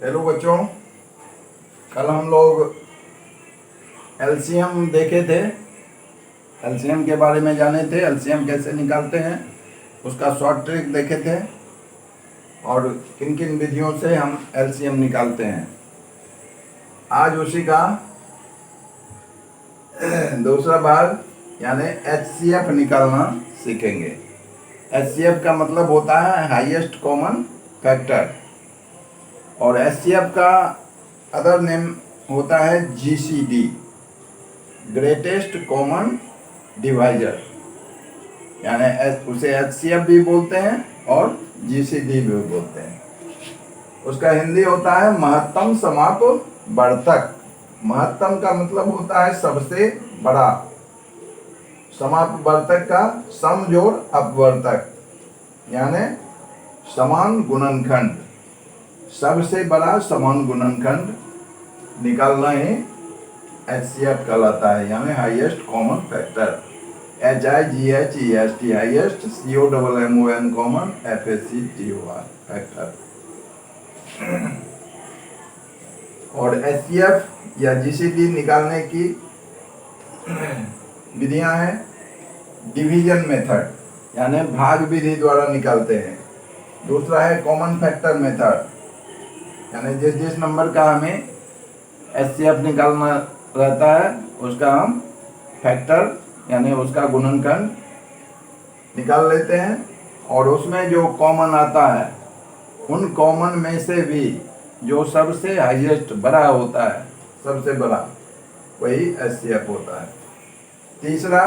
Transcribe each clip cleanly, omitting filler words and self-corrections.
Hello बच्चों, कल हम लोग एलसीएम देखे थे। एलसीएम के बारे में जाने थे, एलसीएम कैसे निकालते हैं उसका शॉर्ट ट्रिक देखे थे और किन किन विधियों से हम एलसीएम निकालते हैं। आज उसी का दूसरा भाग यानी एचसीएफ निकालना सीखेंगे। एचसीएफ का मतलब होता है हाईएस्ट कॉमन फैक्टर और एचसीएफ का अदर नेम होता है जीसीडी, ग्रेटेस्ट कॉमन डिवाइजर, यानी उसे एचसीएफ भी बोलते हैं और जीसीडी भी बोलते हैं। उसका हिंदी होता है महत्तम समाप वर्तक। महत्तम का मतलब होता है सबसे बड़ा, समाप वर्तक का सम जोड़ अपवर्तक यानी समान गुणनखंड। सबसे बड़ा समान गुणनखंड निकालना ही एचसीएफ कहलाता है, यानी highest common factor. HIGHEST highest, COMMON common, FACTOR factor. और एचसीएफ या जीसीडी निकालने की विधियां हैं डिवीजन मेथड, यानी भाग विधि द्वारा निकालते हैं। दूसरा है कॉमन फैक्टर मेथड, यानी जिस जिस नंबर का हमें एचसीएफ निकालना रहता है उसका हम फैक्टर यानी उसका गुणनखंड निकाल लेते हैं और उसमें जो कॉमन आता है उन कॉमन में से भी जो सबसे हाईएस्ट बड़ा होता है, सबसे बड़ा, वही एचसीएफ होता है। तीसरा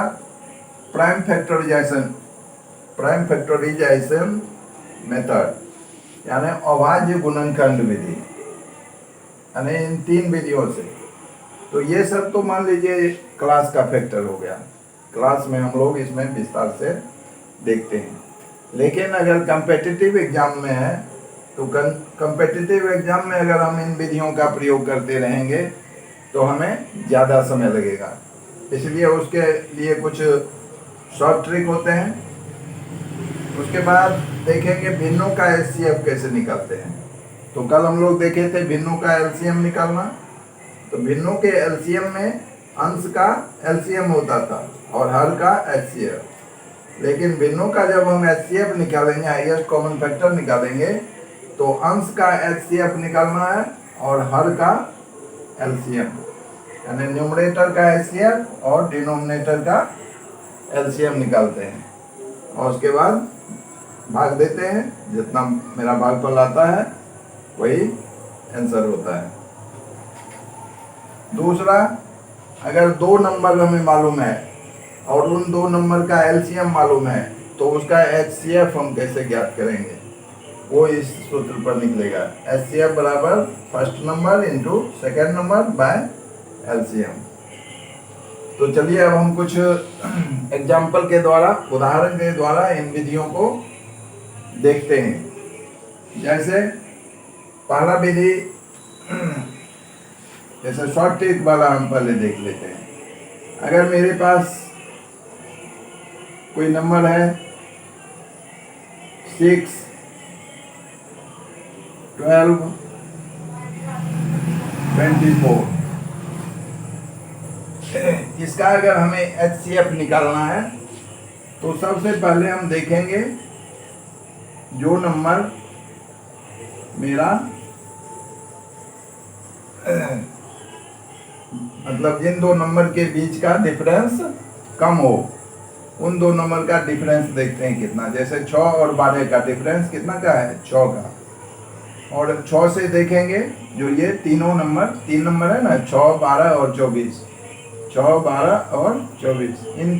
प्राइम फैक्टराइजेशन मेथड यानी अभाज्य गुणनखंड विधि, यानी इन तीन विधियों से। तो ये सब तो मान लीजिए क्लास का फैक्टर हो गया, क्लास में हम लोग इसमें विस्तार से देखते हैं। लेकिन अगर कम्पिटिटिव एग्जाम में है तो कम्पिटिटिव एग्जाम में अगर हम इन विधियों का प्रयोग करते रहेंगे तो हमें ज़्यादा समय लगेगा, इसलिए उसके लिए कुछ शॉर्ट ट्रिक होते हैं। उसके बाद देखेंगे भिन्नों का एचसीएफ कैसे निकालते हैं। तो कल हम लोग देखे थे भिन्नों का एलसीएम निकालना। तो भिन्नों के एलसीएम में अंश का एलसीएम होता था और हर का एचसीएफ। लेकिन भिन्नों का जब हम एचसीएफ निकालेंगे, हाईएस्ट कॉमन फैक्टर निकालेंगे, तो अंश का एचसीएफ निकालना है और हर का एलसीएम, यानी न्यूमरेटर का एचसीएफ और डिनोमिनेटर का एलसीएम निकालते हैं और उसके बाद भाग देते हैं। जितना मेरा भागफल आता है वही आंसर होता है। दूसरा, अगर दो नंबर हमें मालूम है और उन दो नंबर का एलसीएम मालूम है तो उसका एचसीएफ हम कैसे ज्ञात करेंगे, वो इस सूत्र पर निकलेगा। एचसीएफ बराबर first number into second number by LCM. तो चलिए अब हम कुछ एग्जाम्पल के द्वारा, उदाहरण के द्वारा इन विधियों को देखते हैं। जैसे पहला विधि, जैसे शॉर्ट ट्रिक वाला हम पहले देख लेते हैं। अगर मेरे पास कोई नंबर है 6, 12, 24, इसका अगर हमें एचसीएफ निकालना है तो सबसे पहले हम देखेंगे जो नंबर मेरा मतलब जिन दो नंबर के बीच का डिफरेंस कम हो, उन दो नंबर का डिफरेंस देखते हैं कितना। जैसे 6 और 12 का डिफरेंस कितना का है, 6 का। और 6 से देखेंगे जो ये तीनों नंबर, 3 नंबर है ना, 6, 12 और 24, 6, 12 और 24, इन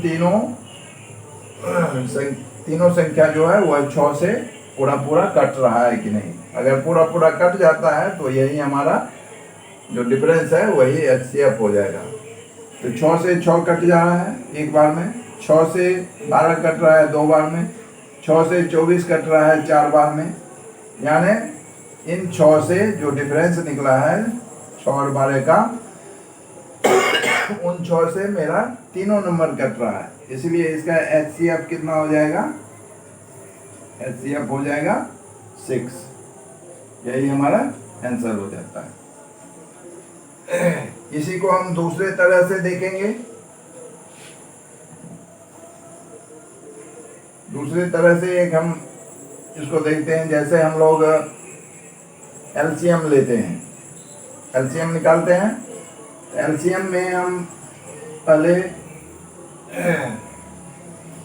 तीनों संख्या जो है वह 6 से पूरा कट रहा है कि नहीं। अगर पूरा कट जाता है तो यही हमारा जो डिफरेंस है वही एचसीएफ हो जाएगा। तो 6 से 6 कट जा रहा है एक बार में, 6 से 12 कट रहा है 2 बार में, 6 से 24 कट रहा है 4 बार में। यानी इन 6 से जो डिफरेंस निकला है 6 और 12 का, उन 6 से मेरा तीनों नंबर कट रहा है, इसलिए इसका एचसीएफ कितना हो जाएगा, एचसीएफ हो जाएगा 6। यही हमारा आंसर हो जाता है। इसी को हम दूसरे तरह से देखेंगे। दूसरी तरह से एक हम इसको देखते हैं, जैसे हम लोग एलसीएम लेते हैं, एलसीएम निकालते हैं। एलसीएम में हम पहले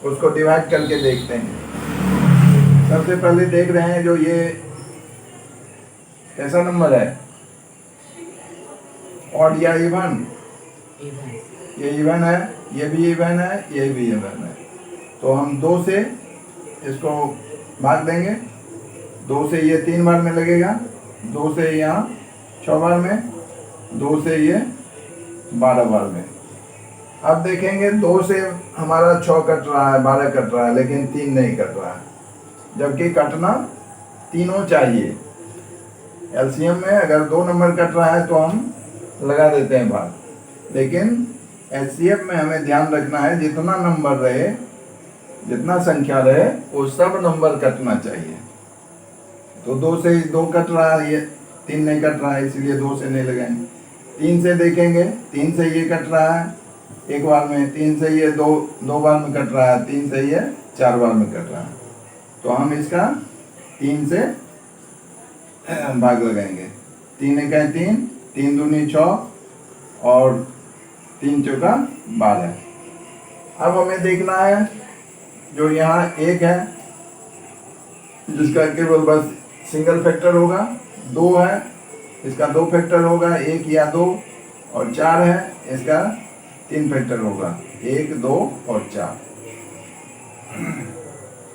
उसको डिवाइड करके देखते हैं। सबसे पहले देख रहे हैं जो ये कैसा नंबर है, ऑड या इवन? ये इवन है, ये भी इवन है, ये भी इवन है। तो हम 2 से इसको भाग देंगे। 2 से ये 3 बार में लगेगा, 2 से यहाँ 6 बार में, 2 से ये 12 बार में। अब देखेंगे 2 से हमारा 6 कट रहा है, 12 कट रहा है, लेकिन 3 नहीं कट रहा है, जबकि कटना तीनों चाहिए। एलसीएम में अगर 2 नंबर कट रहा है तो हम लगा देते हैं भाग, लेकिन एचसीएफ में हमें ध्यान रखना है जितना नंबर रहे, जितना संख्या रहे, वो सब नंबर कटना चाहिए। तो 2 से 2 कट रहा है, ये 3 नहीं कट रहा है, इसलिए 2 से नहीं लगाएंगे। 3 से देखेंगे, 3 से ये कट रहा है एक बार में, 3 से ये दो बार में कट रहा है, 3 से ये 4 बार में कट रहा है। तो हम इसका 3 से भाग लगाएंगे। 3 एका 3, 3 दूनी 6 और 3 चौका 12। अब हमें देखना है जो यहाँ 1 है, जिसका केवल बस सिंगल फैक्टर होगा। 2 है, इसका 2 फैक्टर होगा, 1 या 2, और 4 है, इसका 3 फैक्टर होगा, 1, 2 और 4।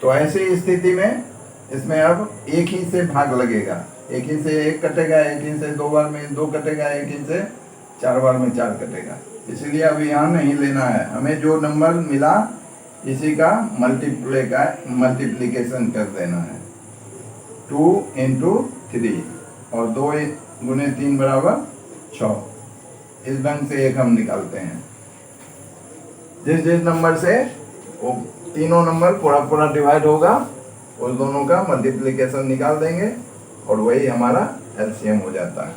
तो ऐसी स्थिति में इसमें अब एक ही से भाग लगेगा, एक ही से 1 कटेगा, एक ही से 2 बार में 2 कटेगा, एक ही से 4 बार में 4 कटेगा। इसलिए अब यहाँ नहीं लेना है, हमें जो नंबर मिला इसी का मल्टीप्लिकेशन कर देना है। 2 × 3 और 2 × 3 बराबर 6। इस ढंग से एक हम निकालते हैं। जिस नंबर से वो तीनों नंबर पूरा डिवाइड होगा, उस दोनों का मल्टीप्लिकेशन निकाल देंगे और वही हमारा एलसीएम हो जाता है।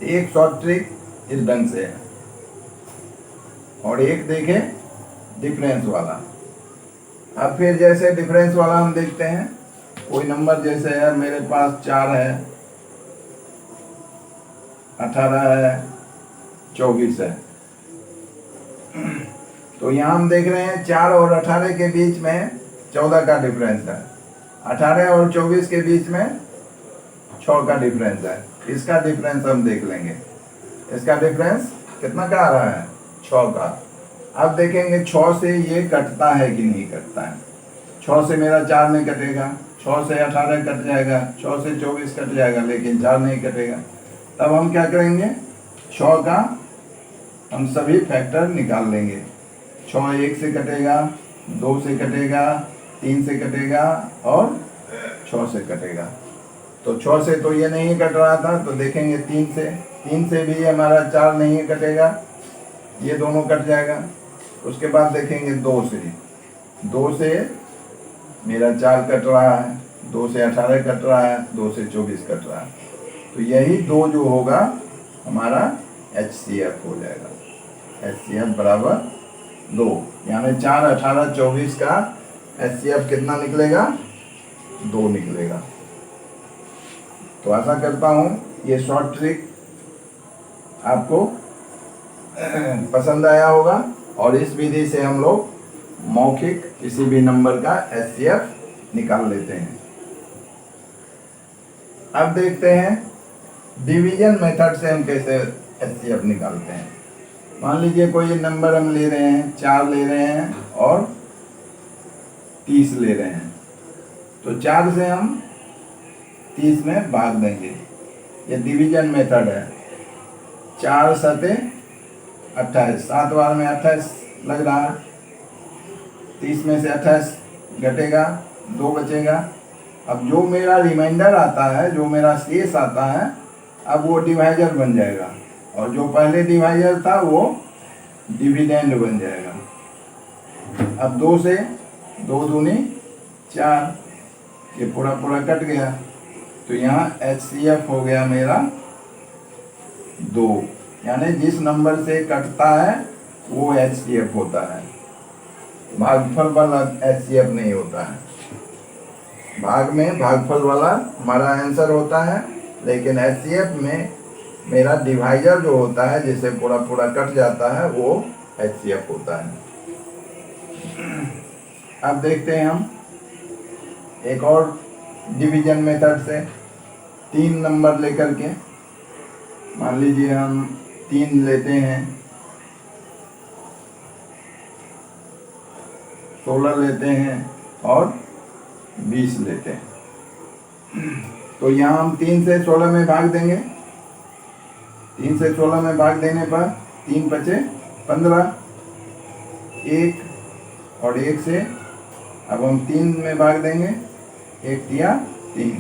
एक शॉर्ट ट्रिक इस ढंग से है। और एक देखें डिफरेंस वाला। अब फिर जैसे डिफरेंस वाला हम देखते हैं, कोई नंबर जैसे है मेरे पास 4 है, 18 है, 24 है। तो यहाँ हम देख रहे हैं 4 और 18 के बीच में 14 का डिफरेंस है, 18 और 24 के बीच में 6 का डिफरेंस है। इसका डिफरेंस हम देख लेंगे। इसका डिफरेंस कितना का आ रहा है? 6 का। अब देखेंगे 6 से ये कटता है कि नहीं कटता है। 6 से मेरा 4 नहीं कटेगा, 6 से 18 कट जाएगा, 6 से 24 कट जाएगा, लेकिन 4 नहीं कटेगा। तब हम क्या करेंगे, 6 का हम सभी फैक्टर निकाल लेंगे। 6 1 से कटेगा, 2 से कटेगा, 3 से कटेगा और 6 से कटेगा। तो 6 से तो ये नहीं कट रहा था, तो देखेंगे 3 से भी हमारा 4 नहीं कटेगा, ये दोनों कट जाएगा। उसके बाद देखेंगे 2 से मेरा 4 कट रहा है, 2 से 18 कट रहा है, 2 से 24 कट रहा है। तो यही 2 जो होगा हमारा HCF हो जाएगा। HCF बराबर 2, यानी 4, 18, 24 का HCF कितना निकलेगा? 2 निकलेगा। तो आशा करता हूँ ये शॉर्ट ट्रिक आपको पसंद आया होगा, और इस विधि से हम लोग मौखिक किसी भी नंबर का HCF निकाल लेते हैं। अब देखते हैं डिवीजन मेथड से हम कैसे HCF निकालते हैं। मान लीजिए कोई नंबर हम ले रहे हैं, 4 ले रहे हैं और 30 ले रहे हैं, तो 4 से हम 30 में भाग देंगे। ये डिवीजन मेथड है। 4 7 28, 7 बार में 28 लग रहा है, 30 में से 28 घटेगा, 2 बचेगा। अब जो मेरा रिमाइंडर आता है, जो मेरा शेष आता है, अब वो डिवाइजर बन जाएगा, और जो पहले डिवाइजर था वो डिविडेंड बन जाएगा। अब 2 से 2 दूनी 4, ये पूरा कट गया। तो यहाँ HCF हो गया मेरा 2, यानी जिस नंबर से कटता है वो HCF होता है, भागफल वाला HCF नहीं होता है। भाग में भागफल वाला हमारा आंसर होता है, लेकिन HCF में मेरा डिवाइजर जो होता है जिसे पूरा पूरा कट जाता है वो HCF होता है। अब देखते हैं हम एक और डिवीजन मेथड से 3 नंबर लेकर के। मान लीजिए हम 3 लेते हैं, 16 लेते हैं और 20 लेते हैं। तो यहाँ हम 3 से 16 में भाग देंगे। 3 से 16 में भाग देने पर 3 बचे 15, 1 और 1 से अब हम 3 में भाग देंगे, 1 दिया 3।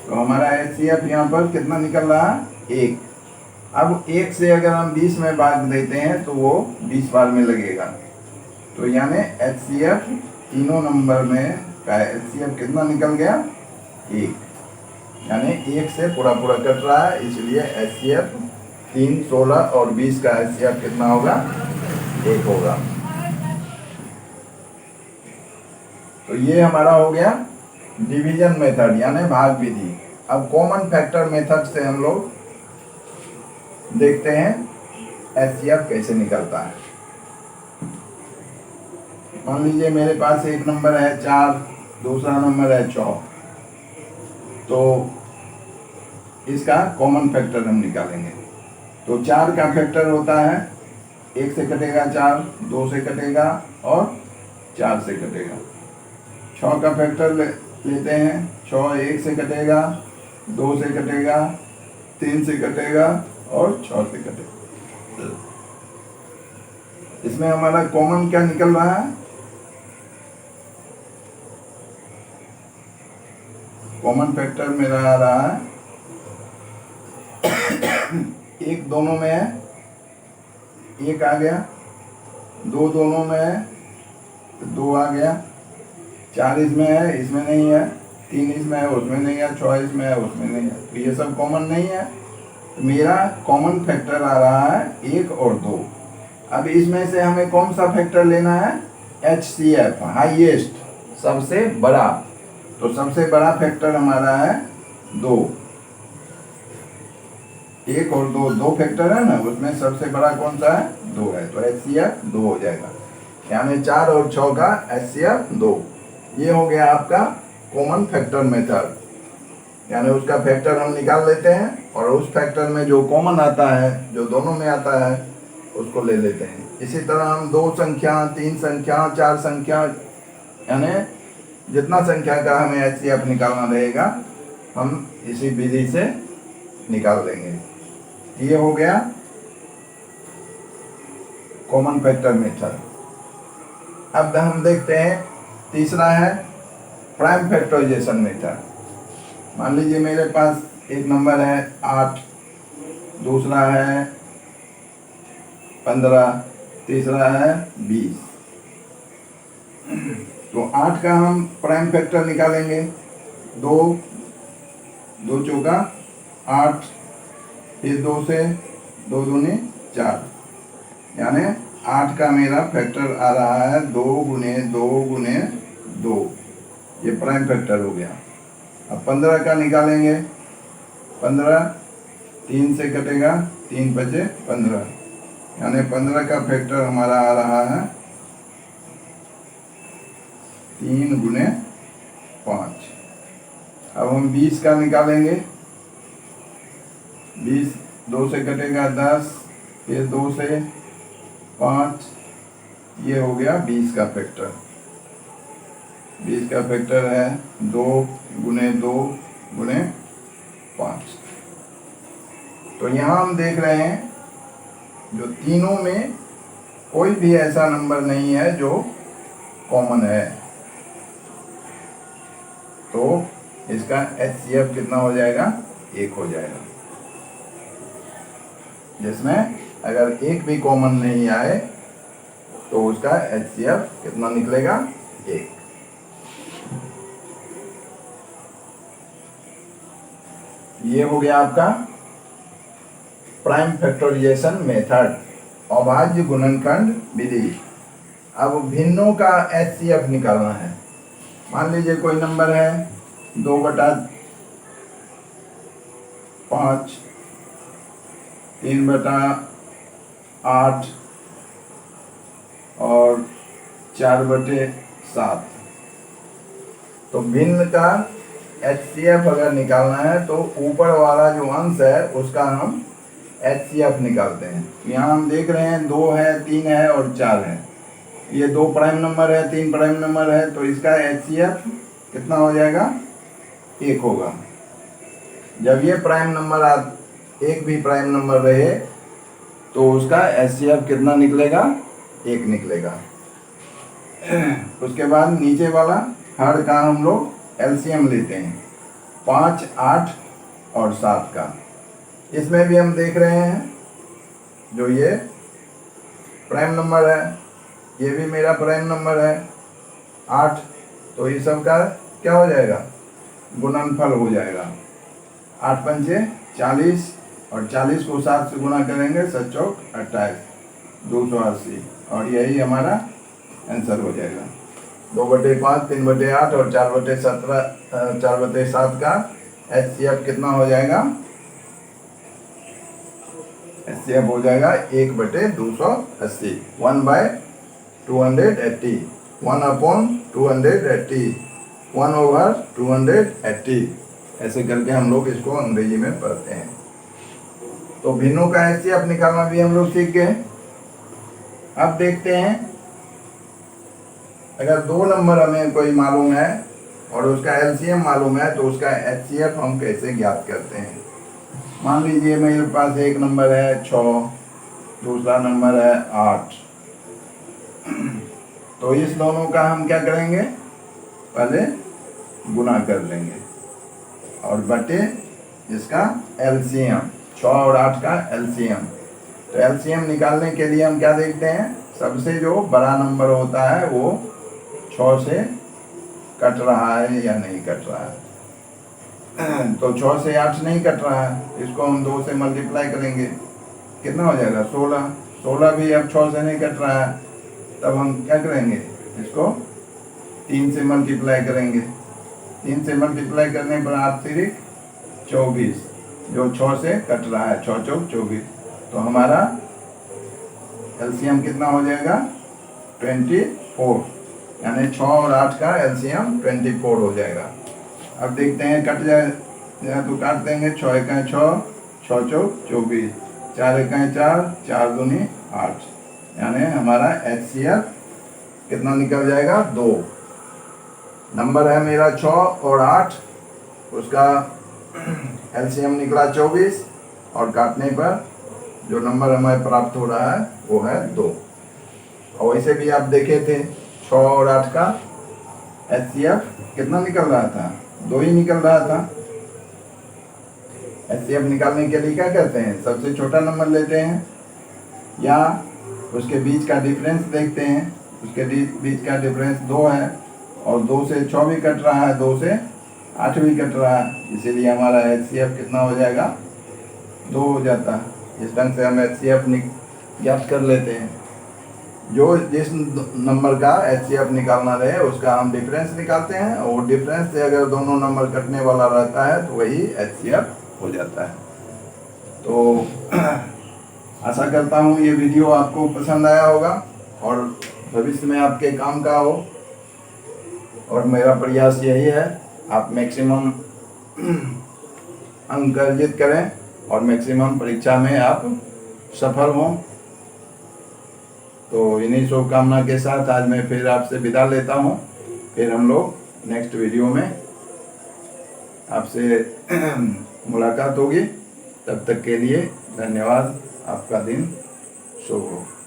तो हमारा HCF यहाँ पर कितना निकल रहा है? 1। अब 1 से अगर हम 20 में भाग देते हैं तो वो 20 बार में लगेगा। तो यानी HCF तीनों नंबर में का HCF कितना निकल गया? 1। यानी 1 से पूरा पूरा कट रहा है, इसलिए HCF 3, 16 और 20 का HCF कितना होगा? 1 होगा। तो ये हमारा हो गया डिवीजन मेथड यानी भाग विधि। अब कॉमन फैक्टर मेथड से हम लोग देखते हैं HCF कैसे निकलता है। मान लीजिए मेरे पास एक नंबर है 4, दूसरा नंबर है 4, तो इसका कॉमन फैक्टर हम निकालेंगे। तो 4 का फैक्टर होता है 1 से कटेगा 4, 2 से कटेगा और 4 से कटेगा। 6 का फैक्टर लेते हैं, 6 1 से कटेगा, 2 से कटेगा, 3 से कटेगा और 6 से कटेगा। इसमें हमारा कॉमन क्या निकल रहा है? कॉमन फैक्टर मेरा आ रहा है 1 दोनों में है, 1 आ गया, 2 दोनों में है, 2 आ गया, 4 इसमें है, इसमें नहीं है, 3 इसमें है, उसमें नहीं है, 6 इसमें है, उसमें नहीं है। तो ये सब कॉमन नहीं है। तो मेरा कॉमन फैक्टर आ रहा है 1 और 2। अब इसमें से हमें कौन सा फैक्टर लेना है? HCF, हाईएस्ट, सबसे बड़ा। तो सबसे बड़ा फैक्टर हमारा है 2। 1 और 2, 2 फैक्टर है ना, उसमें सबसे बड़ा कौन सा है? 2 है। तो HCF 2 हो जाएगा, यानी 4 और 6 का HCF 2। ये हो गया आपका कॉमन फैक्टर मेथड, यानी उसका फैक्टर हम निकाल लेते हैं और उस फैक्टर में जो कॉमन आता है, जो दोनों में आता है, उसको ले लेते हैं। इसी तरह हम 2 संख्या, 3 संख्या, 4 संख्या, यानी जितना संख्या का हमें HCF निकालना रहेगा हम इसी विधि से निकाल लेंगे। ये हो गया कॉमन फैक्टर मेथड। अब हम देखते हैं तीसरा है प्राइम फैक्टराइजेशन मेथड। मान लीजिए मेरे पास एक नंबर है 8, दूसरा है 15, तीसरा है 20। तो 8 का हम प्राइम फैक्टर निकालेंगे, 2 2 चौका 8, फिर 2 से 2 दूनी 4, यानी 8 का मेरा फैक्टर आ रहा है 2 गुने 2 गुने 2। ये प्राइम फैक्टर हो गया। अब 15 का निकालेंगे, 15 3 से कटेगा, 3 बचे 15, यानी 15 का फैक्टर हमारा आ रहा है 3 गुने 5। अब हम 20 का निकालेंगे, 20 2 से कटेगा 10, फिर 2 से 5, ये हो गया 20 का फैक्टर। 20 का फैक्टर है 2 गुने 2 गुने 5। तो यहाँ हम देख रहे हैं जो तीनों में कोई भी ऐसा नंबर नहीं है जो कॉमन है। तो इसका HCF कितना हो जाएगा? 1 हो जाएगा। जिसमें अगर एक भी कॉमन नहीं आए तो उसका HCF कितना निकलेगा? 1। ये हो गया आपका प्राइम फैक्टराइजेशन मेथड, अभाज्य गुणनखंड विधि। अब भिन्नों का HCF निकालना है। मान लीजिए कोई नंबर है 2/5, 3/8 और 4/7। तो भिन्न का HCF अगर निकालना है तो ऊपर वाला जो अंश है उसका हम HCF निकालते हैं। यहाँ हम देख रहे हैं 2 है, 3 है और 4 है। ये 2 प्राइम नंबर है, 3 प्राइम नंबर है, तो इसका HCF कितना हो जाएगा? 1 होगा। जब ये प्राइम नंबर एक भी प्राइम नंबर रहे तो उसका HCF कितना निकलेगा? 1 निकलेगा। उसके बाद नीचे वाला हर का हम लोग LCM लेते हैं, 5, 8 और 7 का। इसमें भी हम देख रहे हैं जो ये प्राइम नंबर है, ये भी मेरा प्राइम नंबर है 8, तो ये सब का क्या हो जाएगा? गुणनफल हो जाएगा। 8 पंचे 40 और 40 को 7 से गुणा करेंगे, 7 चौक 28, 280, और यही हमारा आंसर हो जाएगा। 2/5, 3/8 और 4/7 का HCF कितना हो जाएगा? HCF हो जाएगा 1/280, 1/280, 1/280, 1/280। ऐसे करके हम लोग इसको अंग्रेजी में पढ़ते हैं। तो भिन्नों का HCF निकालना भी हम लोग सीख गए। अब देखते हैं, अगर 2 नंबर हमें कोई मालूम है और उसका LCM मालूम है तो उसका HCF हम कैसे ज्ञात करते हैं। मान लीजिए मेरे पास एक नंबर है 6, दूसरा नंबर है 8। तो इस दोनों का हम क्या करेंगे? पहले गुना कर लेंगे और बटे इसका LCM, 6 और 8 का LCM। तो LCM निकालने के लिए हम क्या देखते हैं? सबसे जो बड़ा नंबर होता है वो 6 से कट रहा है या नहीं कट रहा है। तो 6 से 8 नहीं कट रहा है, इसको हम 2 से मल्टीप्लाई करेंगे, कितना हो जाएगा? 16। 16 भी अब 6 से नहीं कट रहा है, तब हम क्या करेंगे? इसको 3 से मल्टीप्लाई करेंगे। 3 से मल्टीप्लाई करने पर 8 3 24, जो 6 से कट रहा है, 6 चौक 24। तो हमारा LCM कितना हो जाएगा? 24, यानी 6 और 8 का LCM 24 हो जाएगा। अब देखते हैं कट जाए तो काट देंगे। 6 1 6, 6 चौक 24, 4 1 4, 4 दूनी 8, यानी हमारा HCF कितना निकल जाएगा? 2। नंबर है मेरा 6 और 8, उसका LCM निकला 24 और काटने पर जो नंबर हमें प्राप्त हो रहा है वो है 2। और वैसे भी आप देखे थे 6 और 8 का HCF कितना निकल रहा था? 2 ही निकल रहा था। HCF निकालने के लिए क्या करते हैं? सबसे छोटा नंबर लेते हैं या उसके बीच का डिफरेंस देखते हैं। उसके बीच का डिफरेंस 2 है और 2 से 6 भी कट रहा है, 2 से 8 भी कट रहा है, इसीलिए हमारा HCF कितना हो जाएगा? 2 हो जाता है। इस ढंग से हम HCF ज्ञात कर लेते हैं। जो जिस नंबर का HCF निकालना रहे उसका हम डिफरेंस निकालते हैं, और डिफरेंस से अगर दोनों नंबर कटने वाला रहता है तो वही HCF हो जाता है। तो आशा करता हूँ ये वीडियो आपको पसंद आया होगा और भविष्य में आपके काम का हो, और मेरा प्रयास यही है आप मैक्सिमम अंक अर्जित करें और मैक्सिमम परीक्षा में आप सफल हों। तो इन्हीं शुभकामना के साथ आज मैं फिर आपसे विदा लेता हूँ। फिर हम लोग नेक्स्ट वीडियो में आपसे मुलाकात होगी। तब तक के लिए धन्यवाद। आपका दिन शुभ हो।